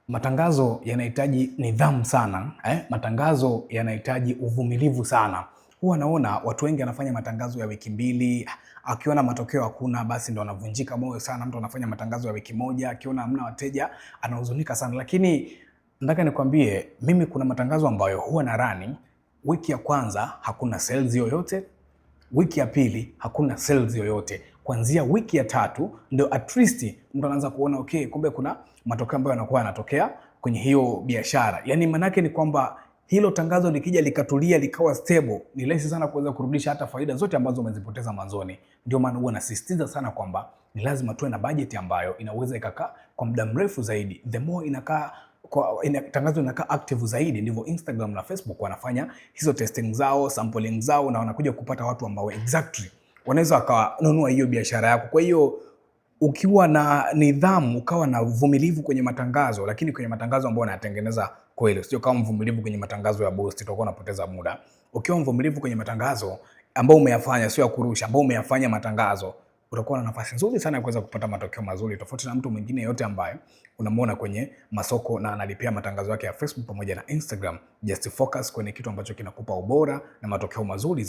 Matangazo yanahitaji nidhamu sana, matangazo yanahitaji uvumilivu sana. Huwa naona watu wengi wanafanya matangazo ya wiki mbili, akiona matokeo hakuna basi ndo anavunjika moyo sana. Mtu anafanya matangazo ya wiki moja, akiona hamna wateja anahuzunika sana. Lakini nataka nikwambie mimi kuna matangazo ambayo huwa na rani, wiki ya kwanza hakuna sales yoyote, wiki ya pili hakuna sales yoyote. Kuanzia wiki ya tatu ndio at least mtu anaanza kuona okay, kumbe kuna matokeo ambayo yanakuwa yanatokea kwenye hiyo biashara. Yaani manake ni kwamba hilo tangazo likija likatulia likawa stable, ni rahisi sana kuweza kurudisha hata faida zote ambazo umezipoteza mwanzoni. Ndio maana huwa nasisitiza sana kwamba ni lazima tuwe na budget ambayo inaweza ikakaa kwa muda mrefu zaidi. The more inakaa tangazo inakaa active zaidi, ndivyo Instagram na Facebook wanafanya hizo testing zao, sampling zao, na wanakuja kupata watu ambao exactly wanaweza wakanunua hiyo biashara yako. Kwa hiyo ukiwa na nidhamu, ukawa na uvumilivu kwenye matangazo, lakini kwenye matangazo ambayo unayatengeneza kweli, sio kama mvumilivu kwenye matangazo ya boost, utakuwa unapoteza muda. Ukiwa mvumilivu kwenye matangazo ambayo umeyafanya, sio ya kurusha, ambayo umeyafanya matangazo, utakuwa na nafasi nzuri sana ya kuweza kupata matokeo mazuri, tofauti na mtu mwingine yote ambaye unamuona kwenye masoko na analipia matangazo yake ya Facebook pamoja na Instagram. Just focus kwenye kitu ambacho kinakupa ubora na matokeo mazuri.